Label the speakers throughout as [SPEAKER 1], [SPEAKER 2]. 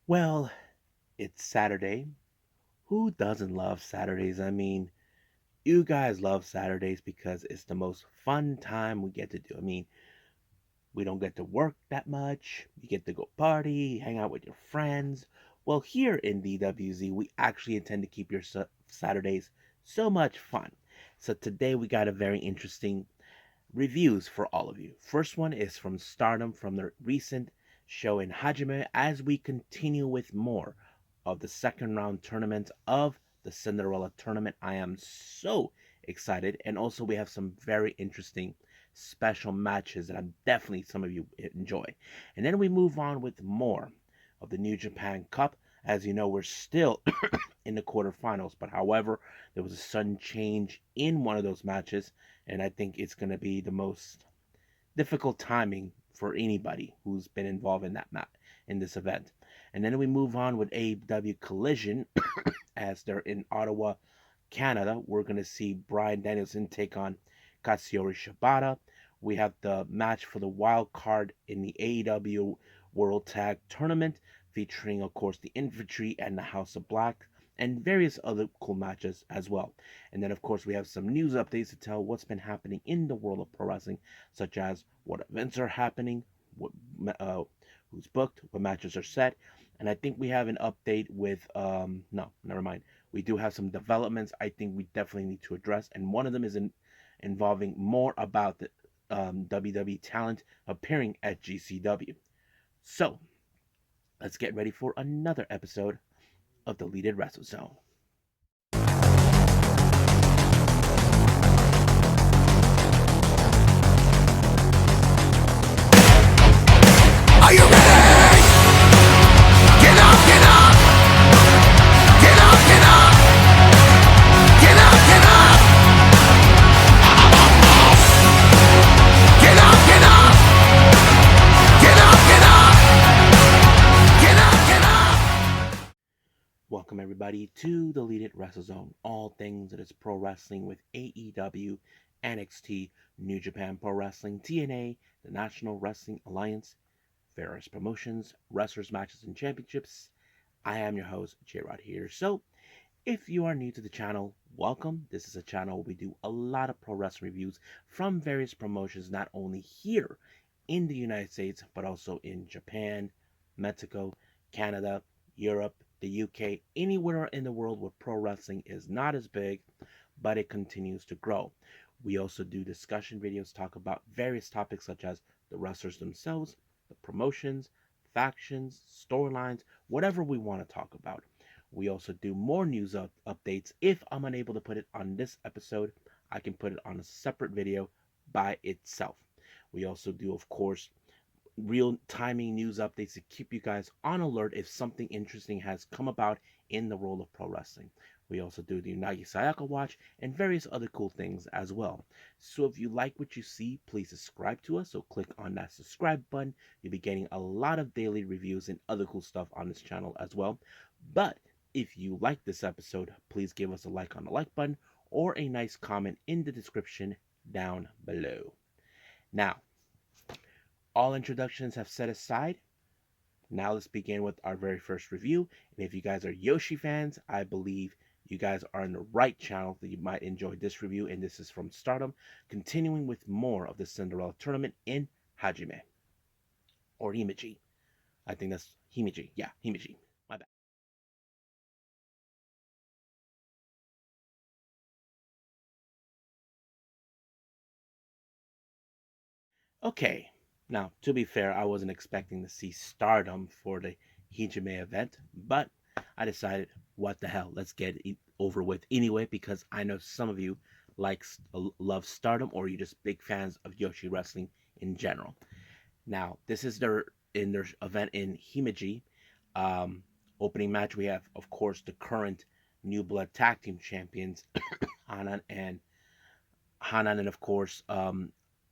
[SPEAKER 1] Well, it's Saturday. Who doesn't love Saturdays? I mean, you guys love Saturdays because it's the most fun time we get to do. I mean, we don't get to work that much. You get to go party, hang out with your friends. Well, here in DWZ, we actually intend to keep your Saturdays so much fun. So today we got a very interesting reviews for all of you. First one is from Stardom from the recent show in Hajime as we continue with more of the second round tournament of the Cinderella Tournament. I am so excited, and also we have some very interesting special matches that I'm definitely some of you enjoy. And then we move on with more of the New Japan Cup. As you know, we're still in the quarterfinals, but however, there was a sudden change in one of those matches, and I think it's going to be the most difficult timing for anybody who's been involved in in this event. And then we move on with AEW Collision as they're in Ottawa, Canada. We're going to see Bryan Danielson take on Katsuyori Shibata. We have the match for the wild card in the AEW World Tag Tournament, featuring, of course, the Infantry and the House of Black, and various other cool matches as well. And then, of course, we have some news updates to tell what's been happening in the world of pro wrestling, such as what events are happening, what who's booked, what matches are set. And I think we have an update with no, never mind. We do have some developments I think we definitely need to address, and one of them is involving more about the WWE talent appearing at GCW. So let's get ready for another episode of the Deleted Wrestle Zone. Are you ready? Get up, get up! Get up, get up! Get up, get up! Get up, get up! Get up, get up! Get up, get up! Welcome everybody to the Deleted Wrestle Zone. All things that is pro wrestling with AEW, NXT, New Japan Pro Wrestling, TNA, the National Wrestling Alliance, various promotions, wrestlers, matches, and championships. I am your host, J-Rod here. So, if you are new to the channel, welcome. This is a channel where we do a lot of pro wrestling reviews from various promotions, not only here in the United States, but also in Japan, Mexico, Canada, Europe, the UK, anywhere in the world where pro wrestling is not as big, but it continues to grow. We also do discussion videos, talk about various topics such as the wrestlers themselves, the promotions, factions, storylines, whatever we want to talk about. We also do more news updates. If I'm unable to put it on this episode, I can put it on a separate video by itself. We also do, of course, real timing news updates to keep you guys on alert if something interesting has come about in the world of pro wrestling. We also do the Unagi Sayaka Watch and various other cool things as well. So if you like what you see, please subscribe to us. So click on that subscribe button. You'll be getting a lot of daily reviews and other cool stuff on this channel as well. But if you like this episode, please give us a like on the like button or a nice comment in the description down below. Now, all introductions have set aside. Now let's begin with our very first review. And if you guys are Yoshi fans, I believe you guys are in the right channel that you might enjoy this review. And this is from Stardom, continuing with more of the Cinderella Tournament in Hajime. Or Himeji. I think that's Himeji. Yeah, Himeji. My bad. Okay. Now, to be fair, I wasn't expecting to see Stardom for the Hijime event, but I decided, what the hell, let's get it over with anyway, because I know some of you love Stardom, or you're just big fans of Yoshi Wrestling in general. Now, this is their event in Himeji. Um, Opening match, we have, of course, the current New Blood Tag Team Champions, Hanan and of course,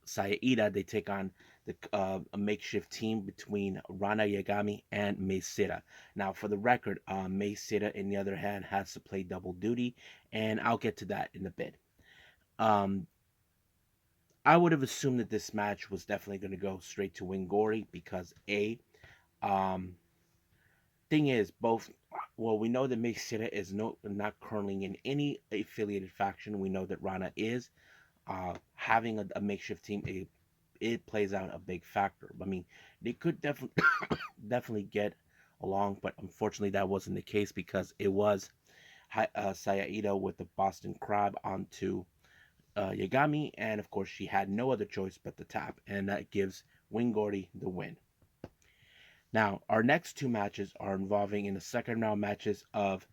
[SPEAKER 1] Saida. They take on a makeshift team between Rana Yagami and Mei Sita. Now, for the record, Mei Sita, in the other hand, has to play double duty, and I'll get to that in a bit. Um, I would have assumed that this match was definitely going to go straight to Wingori because um, thing is, we know that Meishida is not currently in any affiliated faction. We know that Rana is. Having a makeshift team, it plays out a big factor. I mean, they could definitely definitely get along, but unfortunately that wasn't the case because it was Saya with the Boston Crab onto Yagami, and of course she had no other choice but to tap, and that gives Wing Gordy the win. Now, our next two matches are involving in the second round matches of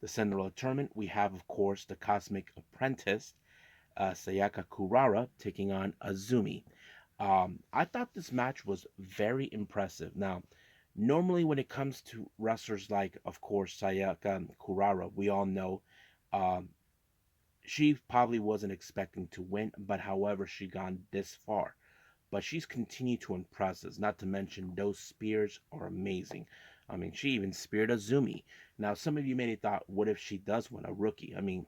[SPEAKER 1] the Cinderella Tournament. We have, of course, the Cosmic Apprentice, Sayaka Kurara, taking on Azumi. I thought this match was very impressive. Now, normally when it comes to wrestlers like, of course, Sayaka Kurara, we all know um, she probably wasn't expecting to win, but however, she gone this far. But she's continued to impress us. Not to mention those spears are amazing. I mean, she even speared Azumi. Now, some of you may have thought, what if she does win a rookie? I mean,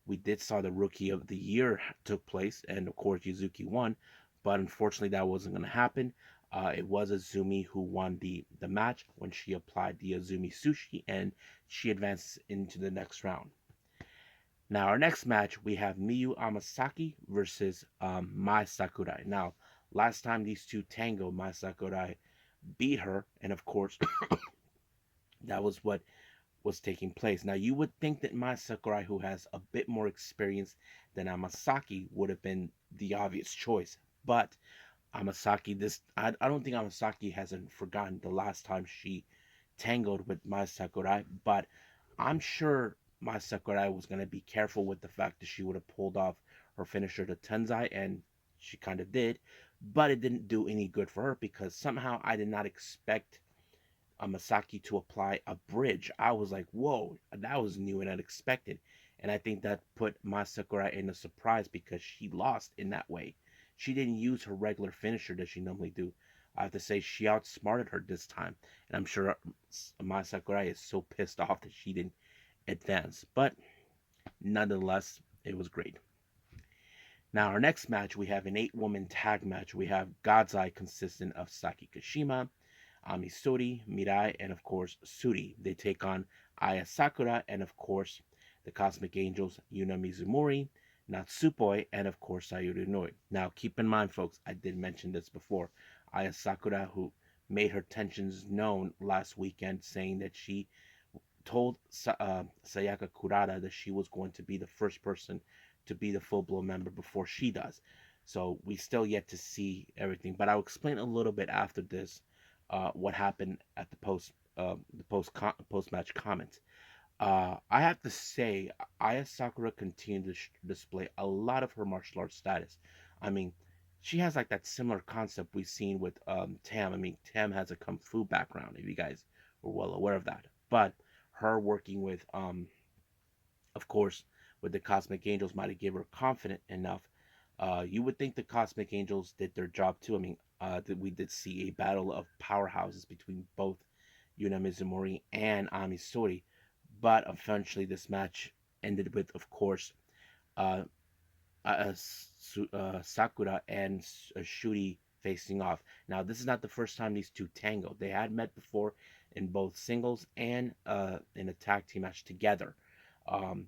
[SPEAKER 1] we did saw the rookie of the year took place, and of course Yuzuki won, but unfortunately that wasn't going to happen. It was Azumi who won the match when she applied the Azumi Sushi, and she advances into the next round. Now, our next match, we have Miyu Amasaki versus Mai Sakurai. Now, last time these two tango, Mai Sakurai beat her, and of course, that was what was taking place. Now, you would think that Mai Sakurai, who has a bit more experience than Amasaki, would have been the obvious choice. But Amasaki, I don't think Amasaki hasn't forgotten the last time she tangled with Mai Sakurai, but I'm sure Mai Sakurai was going to be careful with the fact that she would have pulled off her finisher to Tenzai, and she kind of did, but it didn't do any good for her because somehow I did not expect Masaki to apply a bridge. I was like, whoa, that was new and unexpected. And I think that put Mai Sakurai in a surprise because she lost in that way. She didn't use her regular finisher that she normally do. I have to say she outsmarted her this time. And I'm sure Mai Sakurai is so pissed off that she didn't advance. But nonetheless, it was great. Now, our next match, we have an 8-woman tag match. We have God's Eye consisting of Saki Kashima, Amisori, Mirai, and of course Suri. They take on Aya Sakura and of course the Cosmic Angels Yuna Mizumori, Natsupoi, and of course Sayuri Noi. Now keep in mind, folks, I did mention this before. Aya Sakura, who made her tensions known last weekend, saying that she told Sayaka Kurata that she was going to be the first person to be the full-blown member before she does. So we still yet to see everything, but I'll explain a little bit after this what happened at the post match comments. I have to say, Aya Sakura continued to display a lot of her martial arts status. I mean, she has like that similar concept we've seen with Tam. I mean, Tam has a kung fu background, if you guys were well aware of that. But her working with, of course, with the Cosmic Angels might have given her confident enough. You would think the Cosmic Angels did their job too. I mean, we did see a battle of powerhouses between both Yuna Mizumori and Amisori, but eventually this match ended with, of course, uh, Sakura and Shuri facing off. Now, this is not the first time these two tangled. They had met before in both singles and in a tag team match together. Um,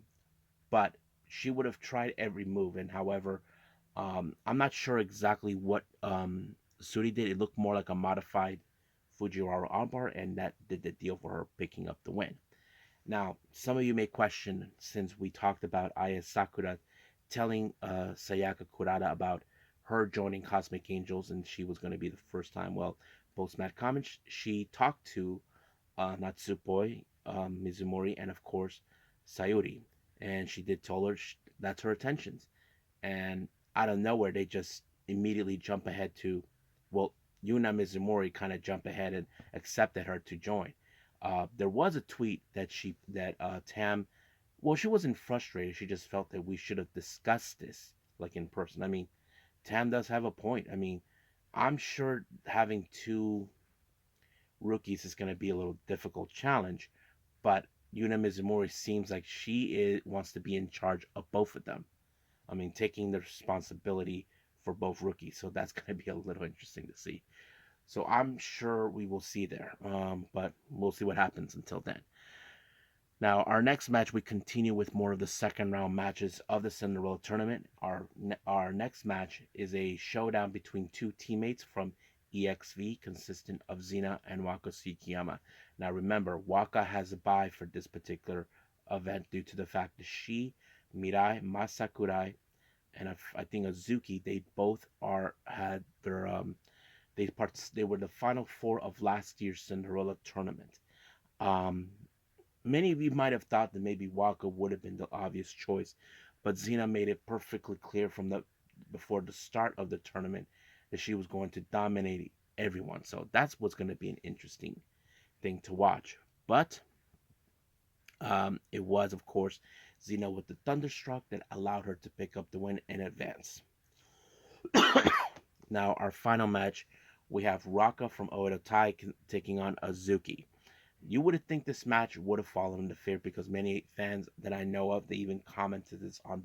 [SPEAKER 1] but she would have tried every move, and however, I'm not sure exactly what Suri did. It looked more like a modified Fujiwara armbar, and that did the deal for her picking up the win. Now, some of you may question, since we talked about Aya Sakura telling Sayaka Kurata about her joining Cosmic Angels and she was going to be the first time. Well, post match comments, she talked to Natsupoi, Mizumori, and of course Sayuri, and she did tell her that's her intentions. And out of nowhere, they just immediately jump ahead to, well, Yuna Mizumori kind of jump ahead and accepted her to join. There was a tweet that Tam, well, she wasn't frustrated. She just felt that we should have discussed this like in person. I mean, Tam does have a point. I mean, I'm sure having two rookies is going to be a little difficult challenge, but Yuna Mizumori seems like wants to be in charge of both of them. I mean, taking the responsibility for both rookies. So that's going to be a little interesting to see. So I'm sure we will see there, but we'll see what happens until then. Now, our next match, we continue with more of the second round matches of the Cinderella Tournament. Our next match is a showdown between two teammates from EXV, consistent of Xena and Waka Tsukiyama. Now, remember, Waka has a bye for this particular event due to the fact that she, Mirai, Masakurai, and I think Azuki, they both had their they were the final four of last year's Cinderella Tournament. Um, Many of you might have thought that maybe Waka would have been the obvious choice, but Xena made it perfectly clear before the start of the tournament that she was going to dominate everyone. So that's what's going to be an interesting thing to watch. But it was, of course, Xena with the Thunderstruck that allowed her to pick up the win in advance. Now, our final match, we have Raka from Oedo Tai taking on Azuki. You would have think this match would have fallen into fear because many fans that I know of, they even commented this on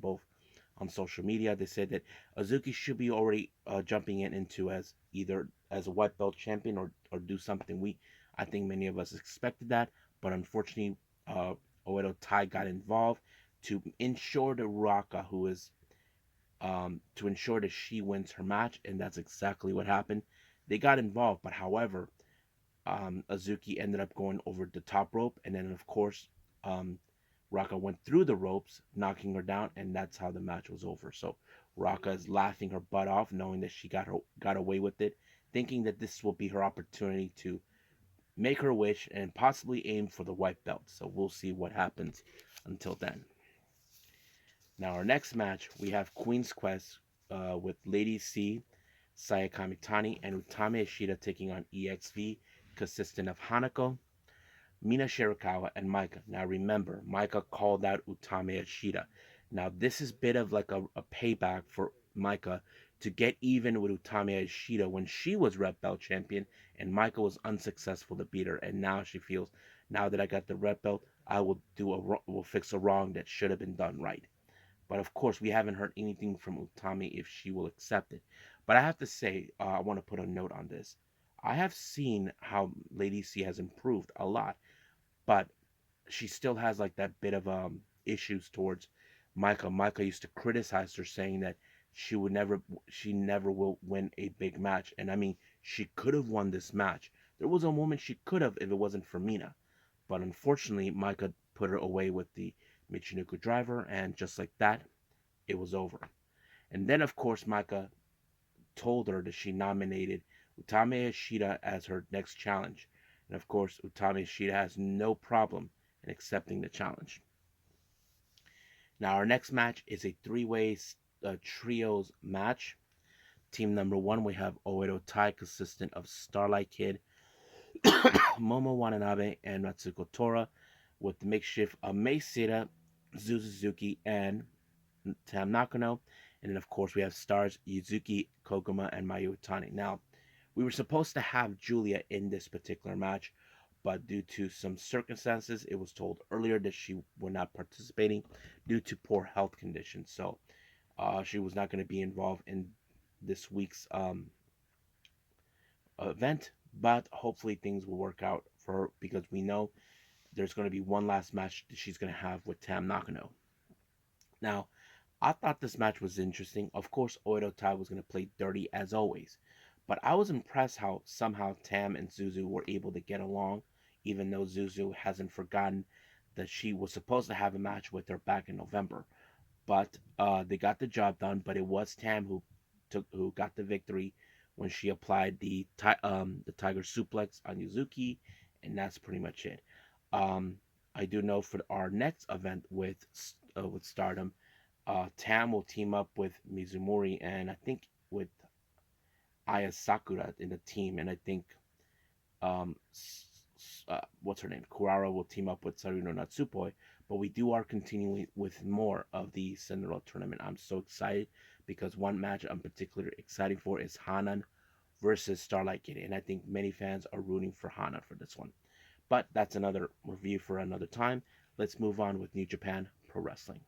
[SPEAKER 1] social media. They said that Azuki should be already jumping into as either as a white belt champion or do something. I think many of us expected that, but unfortunately, Oedo Tai got involved to ensure that Raka, who is to ensure that she wins her match, and that's exactly what happened. They got involved, but however, Azuki ended up going over the top rope, and then of course, Raka went through the ropes, knocking her down, and that's how the match was over. So Raka is laughing her butt off, knowing that she got away with it, thinking that this will be her opportunity to make her wish and possibly aim for the white belt. So we'll see what happens until then. Now our next match, we have Queen's Quest with Lady C, Sayaka Mitani, and Utami Ishida taking on EXV, consisting of Hanako, Mina Shirakawa, and Maika. Now remember, Maika called out Utami Ishida. Now this is a bit of like a payback for Maika to get even with Utami Ishida when she was Red Belt champion and Maika was unsuccessful to beat her. And now she feels, now that I got the Red Belt, I will fix a wrong that should have been done right. But of course, we haven't heard anything from Utami if she will accept it. But I have to say, I want to put a note on this. I have seen how Lady C has improved a lot, but she still has like that bit of issues towards Micah. Micah used to criticize her, saying that she never will win a big match. And I mean, she could have won this match. There was a moment she could have if it wasn't for Mina, but unfortunately, Micah put her away with the Michinoku driver, and just like that, it was over. And then, of course, Micah told her that she nominated Utami Ishida as her next challenge. And of course, Utami Ishida has no problem in accepting the challenge. Now, our next match is a three-way trios match. Team number one, we have Oedo Tai, consistent of Starlight Kid, Momo Watanabe, and Natsuko Tora, with the makeshift of Mei Seira, Zu Suzuki, and Tam Nakano. And then, of course, we have stars Yuzuki Koguma and Mayu Utani. Now, we were supposed to have Julia in this particular match, but due to some circumstances, it was told earlier that she was not participating due to poor health conditions. So she was not going to be involved in this week's event, but hopefully things will work out for her because we know there's going to be one last match that she's going to have with Tam Nakano. Now, I thought this match was interesting. Of course, Oedo Tai was going to play dirty as always, but I was impressed how somehow Tam and Zuzu were able to get along, even though Zuzu hasn't forgotten that she was supposed to have a match with her back in November. But they got the job done. But it was Tam who got the victory when she applied the Tiger Suplex on Yuzuki, and that's pretty much it. I do know for our next event with Stardom, Tam will team up with Mizumori and I think with Aya Sakura in the team, and I think um, what's her name? Kurara will team up with Sarino Natsupoi. But we are continuing with more of the Cinderella tournament. I'm so excited because one match I'm particularly excited for is Hanan versus Starlight Kid, and I think many fans are rooting for Hanan for this one. But that's another review for another time. Let's move on with New Japan Pro Wrestling.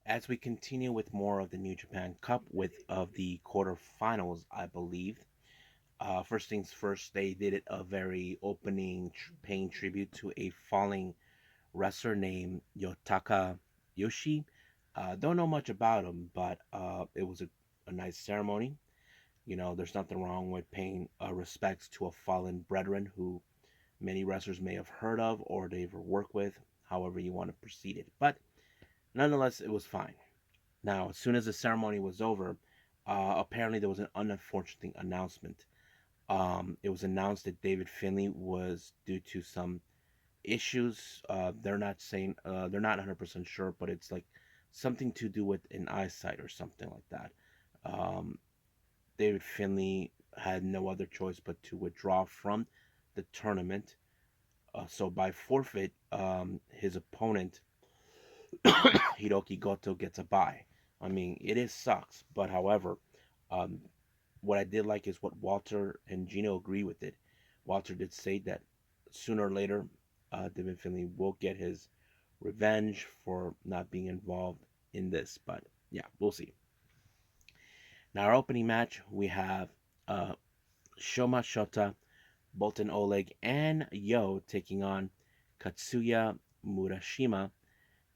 [SPEAKER 1] As we continue with more of the New Japan Cup with of the quarterfinals, I believe. First things first, they did it a very opening paying tribute to a falling wrestler named Yotaka Yoshi. Don't know much about him, but it was a nice ceremony. You know, there's nothing wrong with paying respects to a fallen brethren who many wrestlers may have heard of or they ever worked with, however you want to proceed it. But nonetheless, it was fine. Now, as soon as the ceremony was over, apparently there was an unfortunate announcement. It was announced that David Finlay was due to some issues. They're not 100% sure, but it's like something to do with an eyesight or something like that. Um, David Finlay had no other choice but to withdraw from the tournament. So by forfeit, his opponent Hiroki Goto gets a bye. I mean, it is sucks, but however, um, what I did like is what Walter and Gino agree with it. Walter did say that sooner or later, David Finlay will get his revenge for not being involved in this. But yeah, we'll see. Now, our opening match, we have uh, Shoma Shota, Bolton Oleg, and Yo taking on Katsuya Murashima,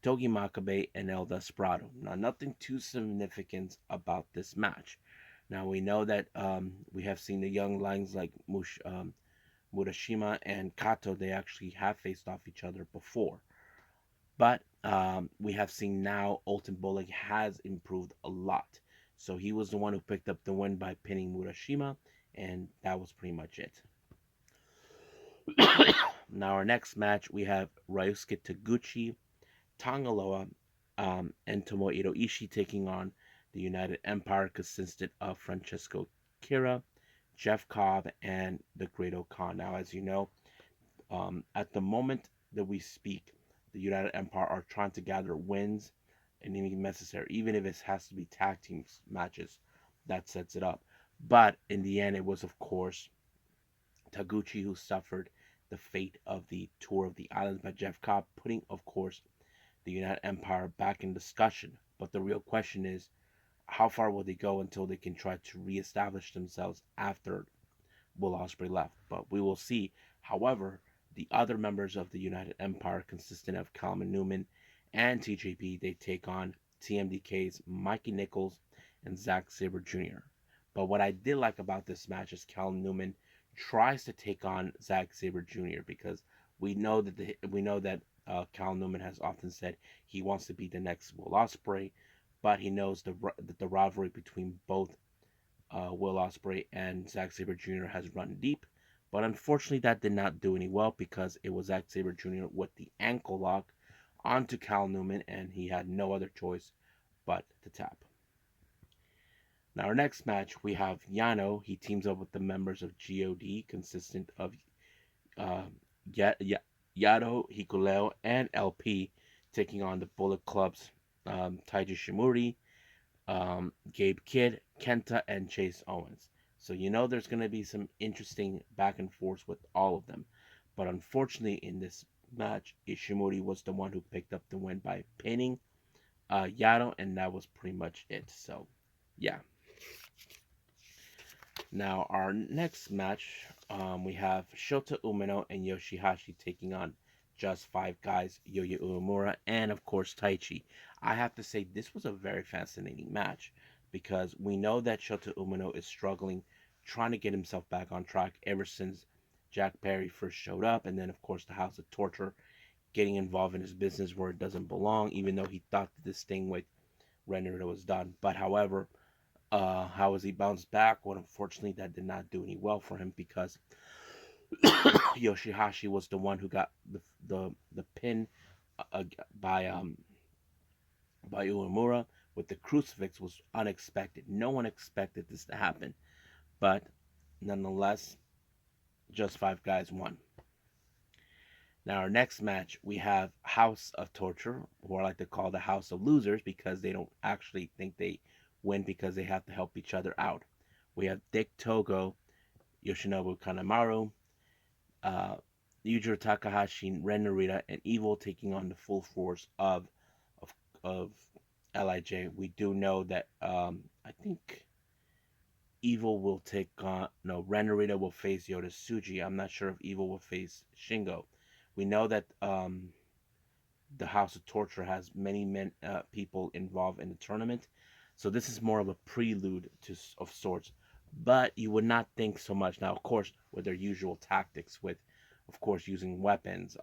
[SPEAKER 1] Togi Makabe, and El Desperado. Now, nothing too significant about this match. Now, we know that we have seen the young lions like Murashima and Kato, they actually have faced off each other before. But we have seen now Olton Boleg has improved a lot. So he was the one who picked up the win by pinning Murashima, and that was pretty much it. Now, our next match, we have Ryusuke Taguchi, Tangaloa, and Tomohiro Ishii taking on the United Empire, consisted of Francesco Kira, Jeff Cobb, and the Great Khan. Now, as you know, at the moment that we speak, the United Empire are trying to gather wins and anything necessary, even if it has to be tag team matches that sets it up. But in the end, it was, of course, Taguchi who suffered the fate of the Tour of the Islands by Jeff Cobb, putting, of course, the United Empire back in discussion. But the real question is, how far will they go until they can try to reestablish themselves after Will Ospreay left? But we will see. However, the other members of the United Empire, consisting of Calvin Newman and TJP, they take on TMDK's Mikey Nichols and Zack Sabre Jr. But what I did like about this match is Calvin Newman tries to take on Zack Sabre Jr. because we know that Cal Newman has often said he wants to be the next Will Ospreay, but he knows the rivalry between both Will Ospreay and Zack Sabre Jr. has run deep. But unfortunately, that did not do any well because it was Zack Sabre Jr. with the ankle lock onto Cal Newman, and he had no other choice but to tap. Now, our next match, we have Yano. He teams up with the members of GOD, consistent of uh, Yato, Hikuleo, and LP, taking on the Bullet Club's Taiji Shimuri, Gabe Kidd, Kenta, and Chase Owens. So you know there's going to be some interesting back and forth with all of them. But unfortunately, in this match, Ishimori was the one who picked up the win by pinning Yato, and that was pretty much it. So, yeah. Now, our next match, we have Shota Umino and Yoshihashi taking on Just Five Guys, Yoya Uemura, and of course Taichi. I have to say, this was a very fascinating match because we know that Shota Umino is struggling, trying to get himself back on track ever since Jack Perry first showed up, and then, of course, the House of Torture getting involved in his business where it doesn't belong, even though he thought that this thing with Ren Narita was done. But however, how has he bounced back? Well, unfortunately, that did not do any well for him because Yoshihashi was the one who got the pin uh, by um by Uemura with the crucifix was unexpected. No one expected this to happen, but nonetheless, just five guys won. Now our next match we have House of Torture, or I like to call the House of Losers because they don't actually think they win because they have to help each other out. We have Dick Togo, Yoshinobu Kanemaru, uh, Yujiro Takahashi, Ren Narita, and Evil taking on the full force of of LIJ, we do know that I think Evil will take on no Ren Narita will face Yota Tsuji. I'm not sure if Evil will face Shingo. We know that the House of Torture has many people involved in the tournament, so this is more of a prelude to of sorts. But you would not think so much now, of course, with their usual tactics, with of course using weapons,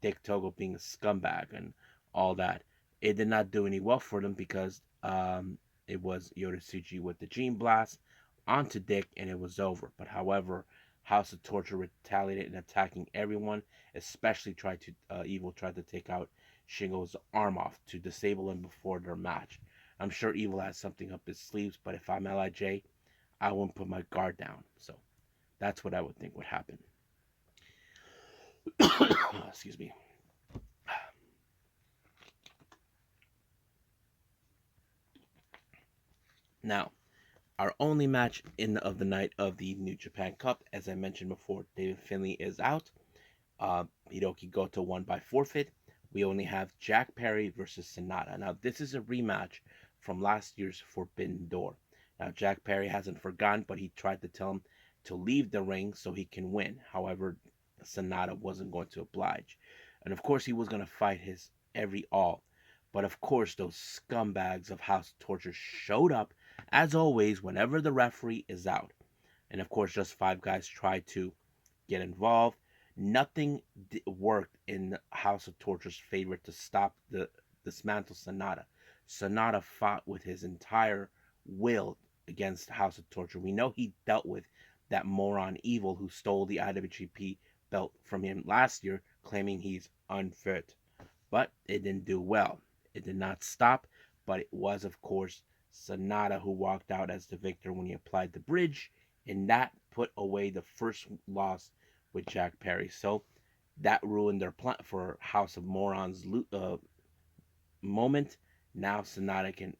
[SPEAKER 1] Dick Togo being a scumbag and all that. It did not do any well for them because it was Yota Tsuji with the Gene Blast onto Dick, and it was over. But however, House of Torture retaliated in attacking everyone, especially Evil tried to take out Shingo's arm off to disable him before their match. I'm sure Evil has something up his sleeves, but if I'm LIJ, I won't put my guard down. So that's what I would think would happen. Excuse me. Now, our only match of the night of the New Japan Cup, as I mentioned before, David Finlay is out. Hiroki Goto won by forfeit. We only have Jack Perry versus Sonata. Now, this is a rematch from last year's Forbidden Door. Now, Jack Perry hasn't forgotten, but he tried to tell him to leave the ring so he can win. However, Sonata wasn't going to oblige. And of course, he was going to fight his every all. But of course, those scumbags of House of Torture showed up, as always, whenever the referee is out. And of course, just five guys tried to get involved. Nothing worked in House of Torture's favor to stop the dismantle Sonata. Sonata fought with his entire will against House of Torture. We know he dealt with that moron Evil who stole the IWGP belt from him last year, claiming he's unfit. But it didn't do well. It did not stop, but it was, of course, Sonata who walked out as the victor when he applied the bridge, and that put away the first loss with Jack Perry. So that ruined their plan for House of Morons moment. Now Sonata can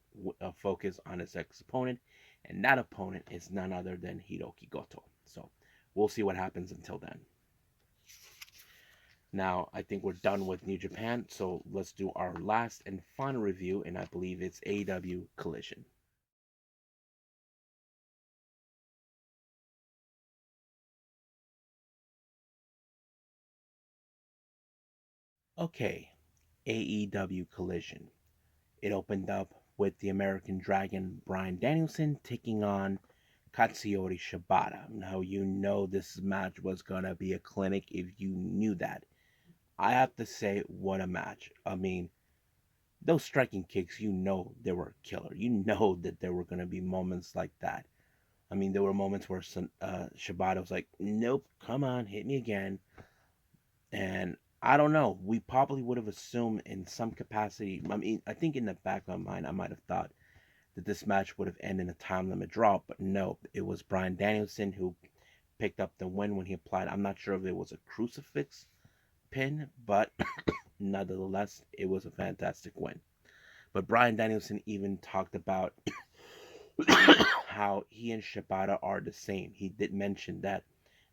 [SPEAKER 1] focus on his ex-opponent, and that opponent is none other than Hiroki Goto. So we'll see what happens until then. Now, I think we're done with New Japan, so let's do our last and final review, and I believe it's AEW Collision. Okay, AEW Collision. It opened up with the American Dragon Bryan Danielson taking on Katsuyori Shibata. Now, you know this match was going to be a clinic if you knew that. I have to say, what a match. I mean, those striking kicks, you know they were a killer. You know that there were going to be moments like that. I mean, there were moments where Shibata was like, nope, come on, hit me again. And I don't know. We probably would have assumed in some capacity. I mean, I think in the back of my mind, I might have thought that this match would have ended in a time limit draw. But no, it was Bryan Danielson who picked up the win when he applied. I'm not sure if it was a crucifix pin, but nonetheless, it was a fantastic win. But Bryan Danielson even talked about how he and Shibata are the same. He did mention that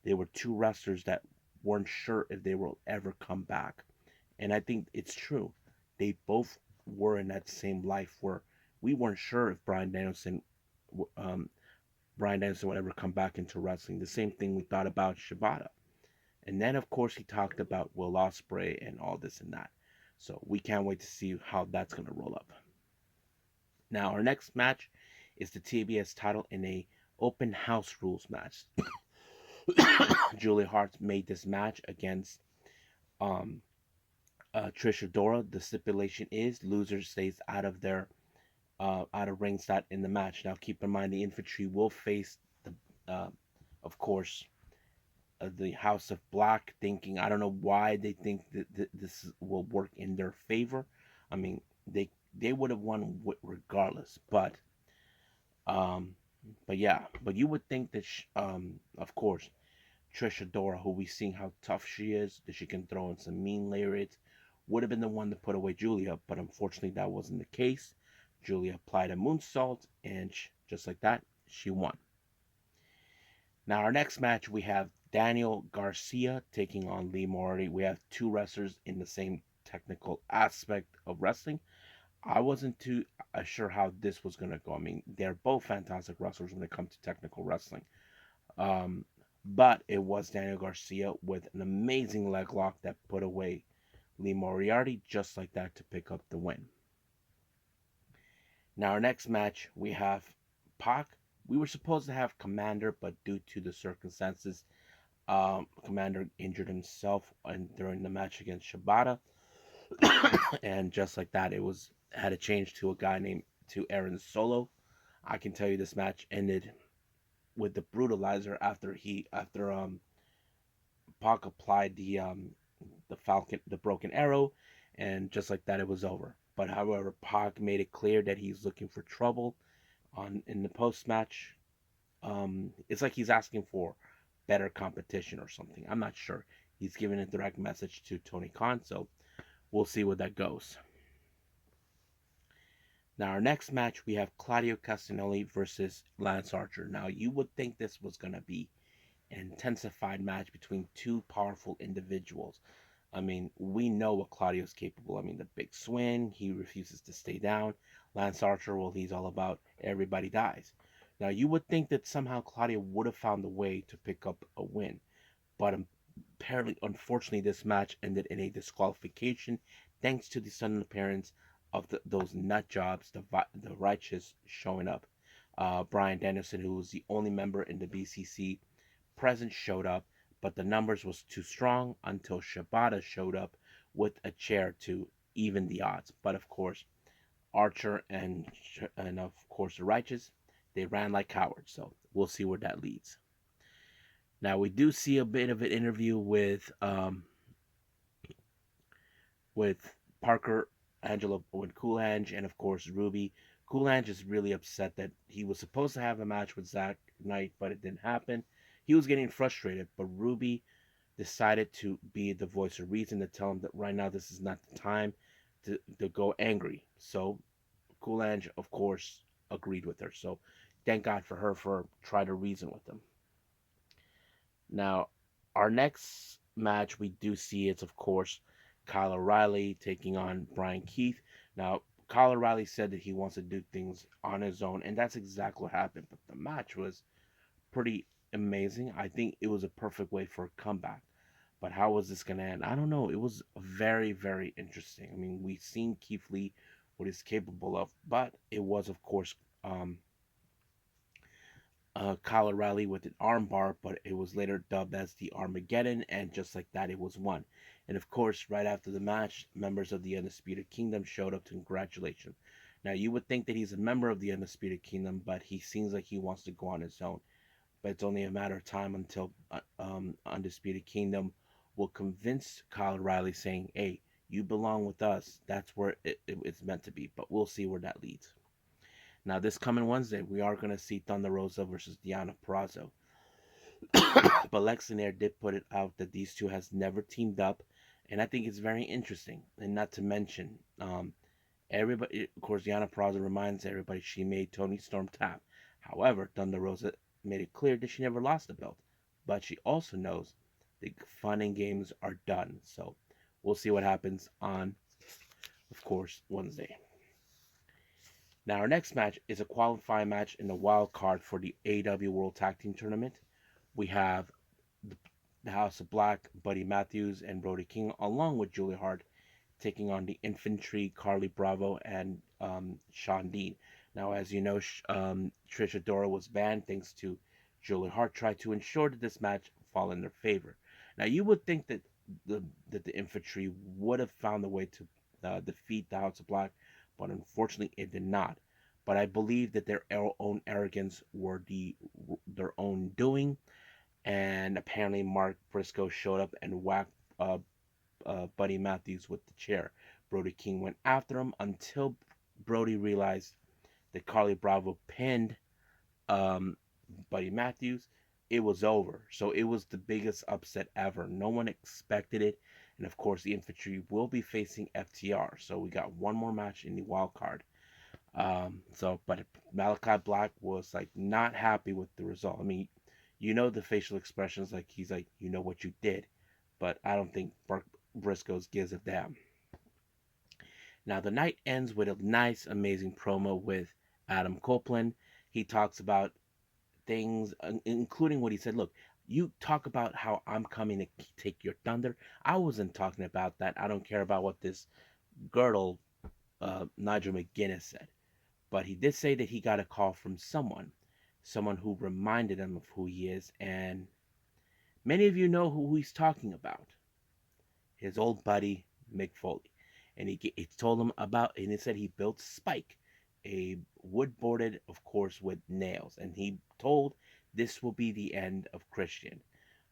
[SPEAKER 1] they were two wrestlers that weren't sure if they will ever come back. And I think it's true. They both were in that same life where we weren't sure if um, Bryan Danielson would ever come back into wrestling. The same thing we thought about Shibata. And then, of course, he talked about Will Ospreay and all this and that. So we can't wait to see how that's going to roll up. Now, our next match is the TBS title in a open house rules match. Julia Hart made this match against um, Trish Adora. The stipulation is loser stays out of ringside in the match. Now, keep in mind the infantry will face of course, the House of Black. Thinking, I don't know why they think that this will work in their favor. I mean, they would have won regardless, but yeah, but you would think that of course, Trish Adora, who we seen how tough she is, that she can throw in some mean lariats, would have been the one to put away Julia, but unfortunately that wasn't the case. Julia applied a moonsault, and just like that, she won. Now, our next match, we have Daniel Garcia taking on Lee Moriarty. We have two wrestlers in the same technical aspect of wrestling. I wasn't too sure how this was gonna go. I mean, they're both fantastic wrestlers when it comes to technical wrestling. Um, but it was Daniel Garcia with an amazing leg lock that put away Lee Moriarty just like that to pick up the win. Now, our next match, we have Pac. We were supposed to have Commander, but due to the circumstances, Commander injured himself during the match against Shibata, and just like that, it was had to change to a guy named to Aaron Solo. I can tell you this match ended with the brutalizer after Pac applied the broken arrow, and just like that, it was over. But however, Pac made it clear that he's looking for trouble on in the post match. It's like he's asking for better competition or something. I'm not sure. He's giving a direct message to Tony Khan, so we'll see where that goes. Now, our next match, we have Claudio Castagnoli versus Lance Archer. Now, you would think this was going to be an intensified match between two powerful individuals. I mean, we know what Claudio's capable. I mean, the big swing, he refuses to stay down. Lance Archer, well, he's all about everybody dies. Now, you would think that somehow Claudio would have found a way to pick up a win, but apparently, unfortunately, this match ended in a disqualification thanks to the sudden appearance of those nut jobs, the righteous, showing up. Bryan Danielson, who was the only member in the BCC present, showed up, but the numbers was too strong until Shibata showed up with a chair to even the odds. But of course, Archer and of course the righteous, they ran like cowards. So we'll see where that leads. Now we do see a bit of an interview with Parker, Angela, with Cool Ange, and of course Ruby. Cool Ange is really upset that he was supposed to have a match with Zack Knight, but it didn't happen. He was getting frustrated, but Ruby decided to be the voice of reason to tell him that right now this is not the time to go angry. So Cool Ange, of course, agreed with her. So thank God for her for trying to reason with him. Now, our next match we do see it's of course Kyle O'Reilly taking on Bryan Keith. Now, Kyle O'Reilly said that he wants to do things on his own, and that's exactly what happened. But the match was pretty amazing. I think it was a perfect way for a comeback. But how was this going to end? I don't know. It was very, very interesting. I mean, we've seen Keith Lee what he's capable of, but it was, of course, Kyle O'Reilly with an armbar, but it was later dubbed as the Armageddon, and just like that, it was won. And of course, right after the match, members of the Undisputed Kingdom showed up to congratulate him. Now, you would think that he's a member of the Undisputed Kingdom, but he seems like he wants to go on his own. But it's only a matter of time until Undisputed Kingdom will convince Kyle O'Reilly, saying, "Hey, you belong with us. That's where it's meant to be." But we'll see where that leads. Now, this coming Wednesday, we are going to see Thunder Rosa versus Deonna Purrazzo. But Lex and Air did put it out that these two has never teamed up, and I think it's very interesting. And not to mention, everybody, of course, Deonna Purrazzo reminds everybody she made Toni Storm tap. However, Thunder Rosa made it clear that she never lost the belt, but she also knows the fun and games are done. So we'll see what happens on, of course, Wednesday. Now, our next match is a qualifying match in the wild card for the AEW World Tag Team Tournament. We have the House of Black, Buddy Matthews, and Brody King, along with Julia Hart, taking on the Infantry, Carly Bravo, and Sean Dean. Now, as you know, Trish Adora was banned thanks to Julia Hart tried to ensure that this match fall in their favor. Now, you would think that the Infantry would have found a way to defeat the House of Black, but unfortunately it did not. But I believe that their own arrogance were their own doing, and apparently Mark Briscoe showed up and whacked Buddy Matthews with the chair. Brody King went after him until Brody realized that Carly Bravo pinned um, Buddy Matthews. It was over. So it was the biggest upset ever. No one expected it. And of course, the Infantry will be facing FTR. So we got one more match in the wild card. But Malachi Black was like not happy with the result. I mean, you know the facial expressions, like he's like, you know what you did. But I don't think Briscoe's gives a damn. Now, the night ends with a nice, amazing promo with Adam Copeland. He talks about things, including what he said. Look, you talk about how I'm coming to take your thunder. I wasn't talking about that. I don't care about what this girdle, Nigel McGuinness, said. But he did say that he got a call from someone who reminded him of who he is. And many of you know who he's talking about, his old buddy, Mick Foley. And he told him about, and he said he built Spike, a wood boarded, of course, with nails. And he told this will be the end of Christian.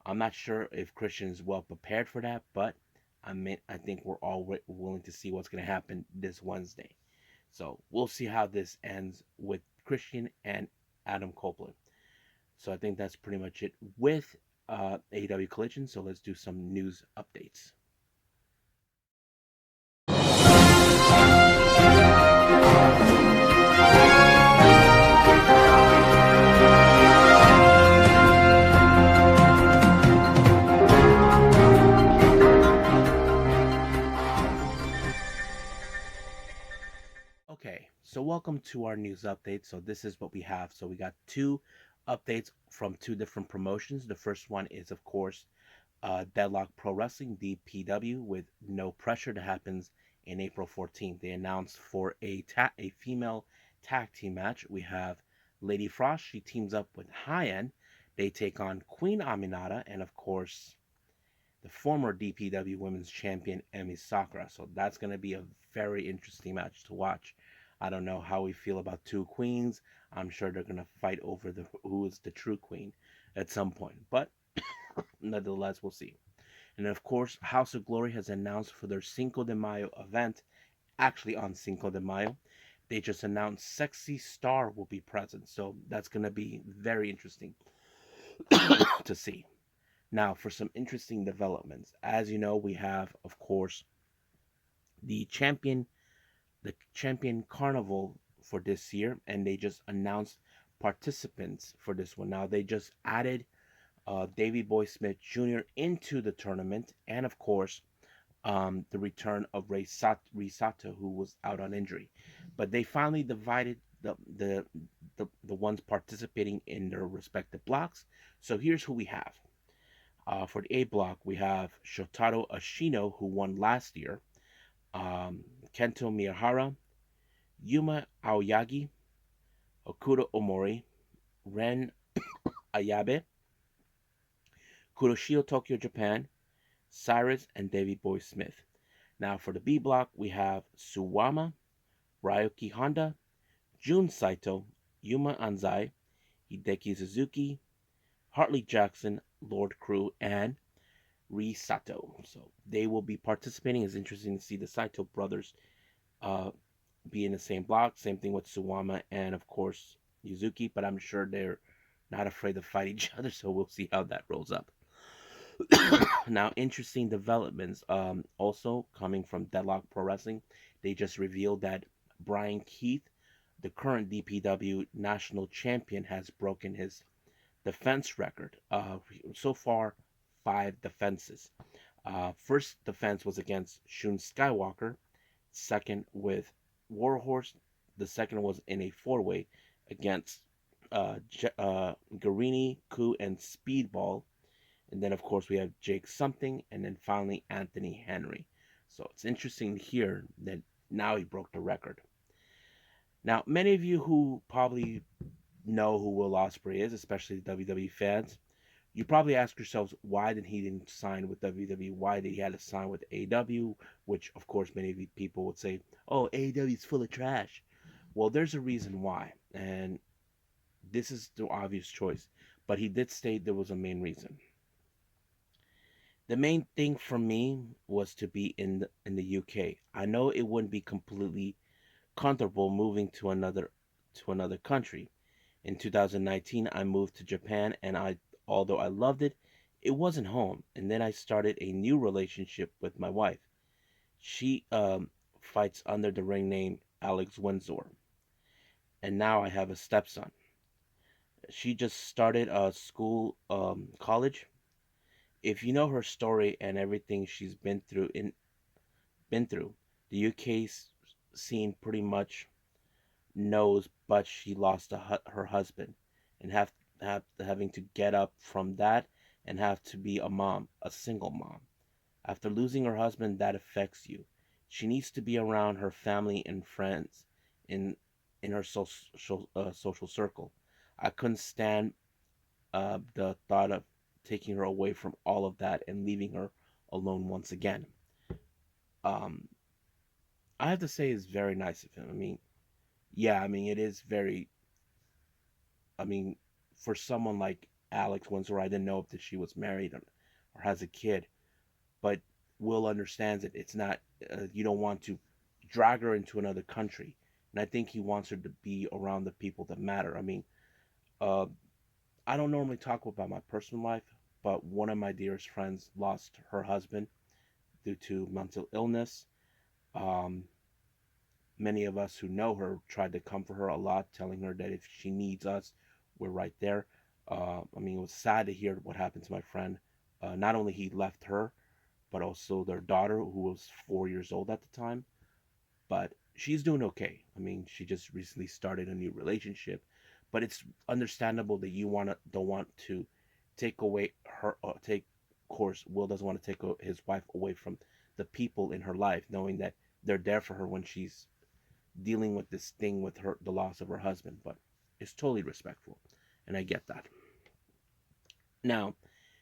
[SPEAKER 1] I'm not sure if Christian is well prepared for that, but I think we're all willing to see what's going to happen this Wednesday. So we'll see how this ends with Christian and Adam Copeland. So I think that's pretty much it with AEW Collision. So let's do some news updates. Okay, so welcome to our news update. So this is what we have. So we got two updates from two different promotions. The first one is, of course, Deadlock Pro Wrestling, DPW, with No Pressure, that happens in April 14th. They announced for a female tag team match. We have Lady Frost. She teams up with High End. They take on Queen Aminata and, of course, the former DPW Women's Champion Emi Sakura. So that's going to be a very interesting match to watch. I don't know how we feel about two queens. I'm sure they're going to fight over who is the true queen at some point. But nonetheless, we'll see. And of course, House of Glory has announced for their Cinco de Mayo event, actually on Cinco de Mayo, they just announced Sexy Star will be present. So that's going to be very interesting to see. Now, for some interesting developments, as you know, we have, of course, the Champion Carnival for this year, and they just announced participants for this one. Now, they just added Davey Boy Smith Jr. into the tournament, and of course, the return of Risato, who was out on injury. But they finally divided the ones participating in their respective blocks. So here's who we have. For the A block, we have Shotaro Ashino, who won last year, Kento Miyahara, Yuma Aoyagi, Okuda Omori, Ren Ayabe, Kuroshio Tokyo Japan, Cyrus, and Davey Boy Smith. Now for the B block, we have Suwama, Ryoki Honda, Jun Saito, Yuma Anzai, Hideki Suzuki, Hartley Jackson, Lord Crew, and Risato. So they will be participating. It's interesting to see the Saito brothers be in the same block. Same thing with Suwama and, of course, Yuzuki. But I'm sure they're not afraid to fight each other. So we'll see how that rolls up. Now, interesting developments also coming from Deadlock Pro Wrestling. They just revealed that Bryan Keith, the current DPW national champion, has broken his defense record. So far, 5 defenses. First defense was against Shun Skywalker. Second with Warhorse. The second was in a 4-way against Garini, Ku, and Speedball. And then, of course, we have Jake Something, and then finally Anthony Henry. So it's interesting to hear that now he broke the record. Now, many of you who probably know who Will Ospreay is, especially WWE fans, you probably ask yourselves, why did he didn't sign with WWE? Why did he had to sign with AEW? Which, of course, many of you people would say, oh, AEW is full of trash. Well, there's a reason why, and this is the obvious choice. But he did state there was a main reason. The main thing for me was to be in the UK. I know it wouldn't be completely comfortable moving to another country. In 2019, I moved to Japan, and although I loved it, it wasn't home. And then I started a new relationship with my wife. She fights under the ring name Alex Windsor, and now I have a stepson. She just started a college. If you know her story and everything she's been through, the UK scene pretty much knows, but she lost her husband, and having to get up from that and have to be a mom, a single mom. After losing her husband, that affects you. She needs to be around her family and friends in her social circle. I couldn't stand the thought of taking her away from all of that and leaving her alone once again. Um, I have to say, it's very nice of him. I mean, yeah, I mean, it is very. I mean, for someone like Alex Windsor, I didn't know if she was married or has a kid, but Will understands it. It's not, you don't want to drag her into another country. And I think he wants her to be around the people that matter. I mean, uh, I don't normally talk about my personal life, but one of my dearest friends lost her husband due to mental illness. Um, Many of us who know her tried to comfort her a lot, telling her that if she needs us, we're right there. I mean, it was sad to hear what happened to my friend. Not only he left her, but also their daughter, who was 4 years old at the time. But she's doing okay. I mean, she just recently started a new relationship. But it's understandable that you don't want to take away her take course. Will doesn't want to take his wife away from the people in her life, knowing that they're there for her when she's dealing with this thing with her, the loss of her husband. But it's totally respectful, and I get that. Now,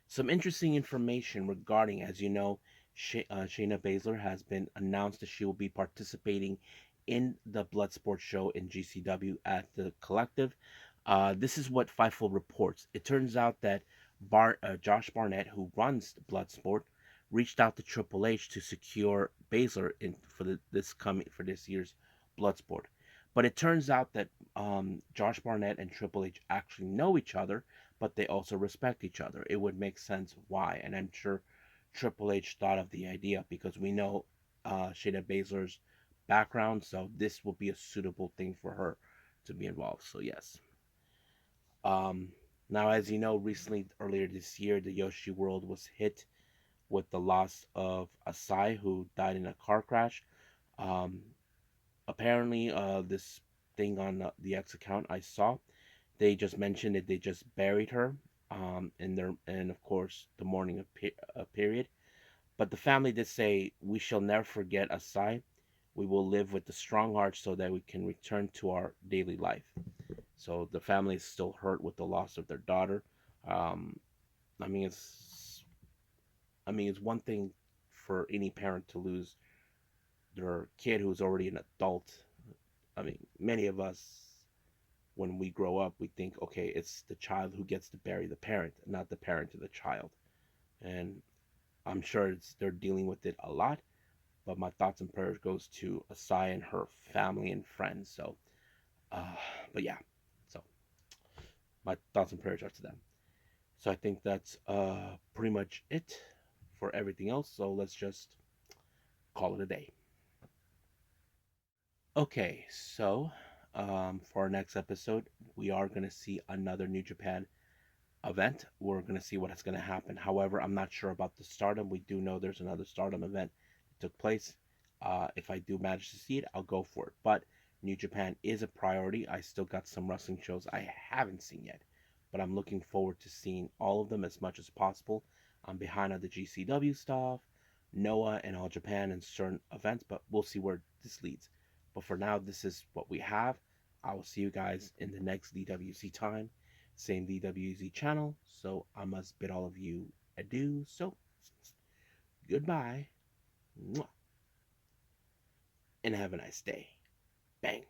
[SPEAKER 1] some interesting information regarding, as you know, Shayna Baszler has been announced that she will be participating in the Bloodsport show in GCW at the Collective. This is what Fightful reports. It turns out that Josh Barnett, who runs Bloodsport, reached out to Triple H to secure Baszler for this year's Bloodsport. But it turns out that Josh Barnett and Triple H actually know each other, but they also respect each other. It would make sense why, and I'm sure Triple H thought of the idea because we know Shayna Baszler's background, so this will be a suitable thing for her to be involved. So yes. Um, Now, as you know, recently earlier this year, the Yoshi world was hit with the loss of Asai, who died in a car crash. Um, Apparently, this thing on the X account I saw, they just mentioned that they just buried her in their, and of course the mourning period. But the family did say, "We shall never forget Asai. We will live with a strong heart so that we can return to our daily life." So the family is still hurt with the loss of their daughter. Um, I mean, it's one thing for any parent to lose their kid who's already an adult. I mean, many of us, when we grow up, we think, okay, it's the child who gets to bury the parent, not the parent to the child. And I'm sure they're dealing with it a lot. But my thoughts and prayers goes to Asai and her family and friends. So, uh, but yeah, so my thoughts and prayers are to them. So I think that's pretty much it for everything else. So let's just call it a day. Okay, so for our next episode, we are going to see another New Japan event. We're going to see what's going to happen. However, I'm not sure about the Stardom. We do know there's another Stardom event that took place. If I do manage to see it, I'll go for it. But New Japan is a priority. I still got some wrestling shows I haven't seen yet, but I'm looking forward to seeing all of them as much as possible. I'm behind on the GCW stuff, Noah, and All Japan and certain events, but we'll see where this leads. But for now, this is what we have. I will see you guys in the next DWC time, same DWZ channel. So I must bid all of you adieu. So goodbye, and have a nice day. Bang.